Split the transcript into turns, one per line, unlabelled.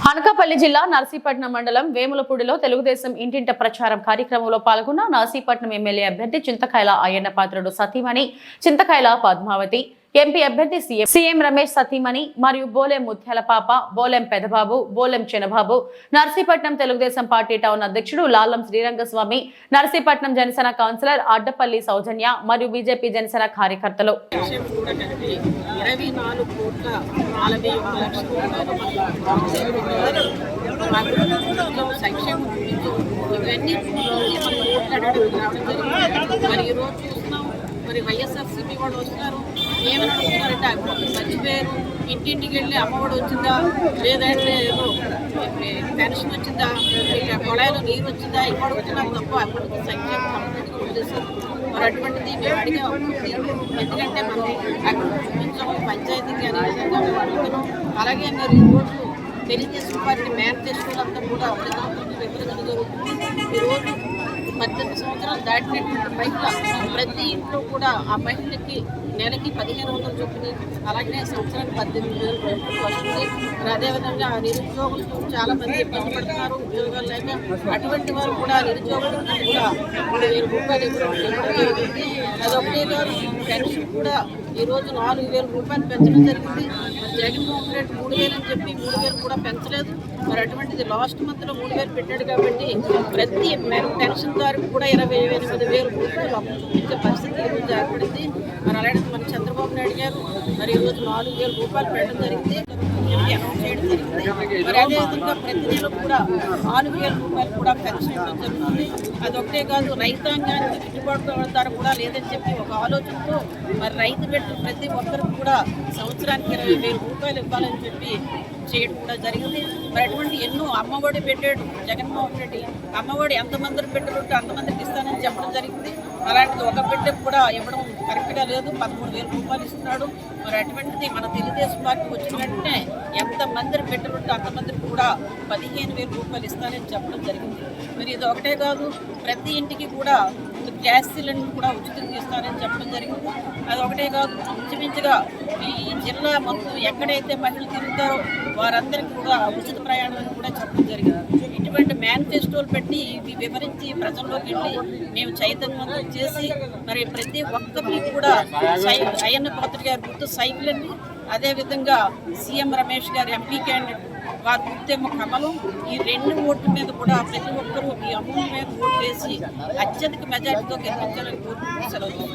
అనకాపల్లి జిల్లా నర్సీపట్నం మండలం వేములపూడిలో తెలుగుదేశం ఇంటింట ప్రచారం కార్యక్రమంలో పాల్గొన్న నర్సీపట్నం ఎమ్మెల్యే అభ్యర్థి చింతకాయల అయ్యన్న పాత్రుడు సతీమణి చింతకాయల పద్మావతి, ఎంపీ అభ్యర్థి సీఎం రమేష్ సతీమణి మరియు బోలెం ముత్యాల పాప, బోలెం పెదబాబు, బోలెం చినబాబు, నర్సీపట్నం తెలుగుదేశం పార్టీ టౌన్ అధ్యక్షుడు లాలం శ్రీరంగస్వామి, నర్సీపట్నం జనసేన కౌన్సిలర్ అడ్డపల్లి సౌజన్య మరియు బీజేపీ జనసేన కార్యకర్తలు.
మరి వైఎస్ఆర్సీపీ కూడా వస్తున్నారు. ఏమని అడుగుతున్నారంటే మర్చిపోయారు, ఇంటింటికి వెళ్ళి అమ్మఒడి వచ్చిందా, లేదంటే ఏదో పెన్షన్ వచ్చిందా, కొడాయిలో నీరు వచ్చిందా, ఇవ్వడం వచ్చినా తప్ప అప్పటికి సంక్షేమ కంప్లీట్గా చేశారు. మరి అటువంటిది మేము అడిగే ఎందుకంటే మనం అక్కడ చూపించాము పంచాయతీకి అనే విధంగా మేము అడుగుతున్నాం. అలాగే మీరు ఈరోజు తెలుగుదేశం పార్టీ మేనిఫెస్టోలంతా కూడా వివరించడం జరుగుతుంది. ఈరోజు 18 సంవత్సరాలు దాటినటువంటి మహిళ ప్రతి ఇంట్లో కూడా ఆ మహిళకి నెలకి 1500 చొప్పున, అలాగే సంవత్సరానికి 18,000 వస్తుంది. అదేవిధంగా నిరుద్యోగులు చాలా మంది ఇబ్బంది పడుతున్నారు, ఉద్యోగాలు లేక. అటువంటి వారు కూడా నిరుద్యోగులకు కూడా 3,000 రూపాయలు ఇవ్వడం జరుగుతుంది. అదొకటే కాదు, పెన్షన్ కూడా ఈరోజు 4,000 రూపాయలు పెంచడం జరిగింది. జగన్మోహన్ రెడ్డి 3,000 అని చెప్పి 3,000 కూడా పెంచలేదు. మరి అటువంటిది లాస్ట్ మంత్లో 3,000 పెట్టాడు కాబట్టి ప్రతి పెన్షన్దారుకు కూడా 28,000 రూపాయలు అప్పు చూపించే పరిస్థితి ఈరోజు ఏర్పడింది. మరి అలాంటి మన చంద్రబాబు నాయుడు గారు మరి ఈరోజు 4,000 రూపాయలు పెట్టడం జరిగింది, అనౌన్స్ చేయడం జరిగింది. మరి అదేవిధంగా ప్రతి నెల కూడా 4,000 రూపాయలు కూడా పెన్షన్ ఇవ్వడం జరుగుతుంది. అదొకటే కాదు, రైతాంగానికి గిట్టుబాటు ధర కూడా లేదని చెప్పి ఒక ఆలోచనతో మరి రైతు పెట్టు ప్రతి ఒక్కరికి కూడా సంవత్సరానికి 20,000 రూపాయలు ఇవ్వాలని చెప్పి చేయడం కూడా జరిగింది. మరి అటువంటి ఎన్నో అమ్మఒడి పెట్టాడు జగన్మోహన్ రెడ్డి. అమ్మఒడి ఎంతమందిని పెట్టాలంటే అంతమందికి ఇస్తానని చెప్పడం జరిగింది. అలాంటిది ఒక బిడ్డకు కూడా ఇవ్వడం కరెక్ట్గా లేదు, 13,000 రూపాయలు ఇస్తున్నాడు. మరి అటువంటిది మన తెలుగుదేశం పార్టీ వచ్చిన వెంటనే ఎంతమందిని పెట్టాలంటే అంతమందికి కూడా 15,000 రూపాయలు ఇస్తానని చెప్పడం జరిగింది. మరి ఇది ఒకటే కాదు, ప్రతి ఇంటికి కూడా గ్యాస్ సిలిండర్ కూడా ఉచితంగా ఇస్తానని చెప్పడం జరిగింది. అది ఒకటే కాదు, ఇంచుమించుగా ఈ జిల్లా మొత్తం ఎక్కడైతే మహిళలు తిరుగుతారో వారందరికీ కూడా ఉచిత ప్రయాణం కూడా చెప్పడం జరిగింది. ఇటువంటి మేనిఫెస్టోలు పెట్టి ఇవి వివరించి ప్రజల్లోకి వెళ్ళి మేము చైతన్యవంతం చేసి మరి ప్రతి ఒక్కరికి కూడా అయ్యన్న పాత్రుడు గారి గుర్తు సైకిల్ అండి, అదేవిధంగా సీఎం రమేష్ గారు ఎంపీ క్యాండిడేట్ వారి గుర్తేమో కమలం. ఈ 2 ఓట్ల మీద కూడా ప్రతి ఒక్కరూ ఈ అమౌంట్ మీద ఓటు వేసి అత్యధిక మెజార్టీతో గెలిపించాలని కోరుకుంటూ సెలవు.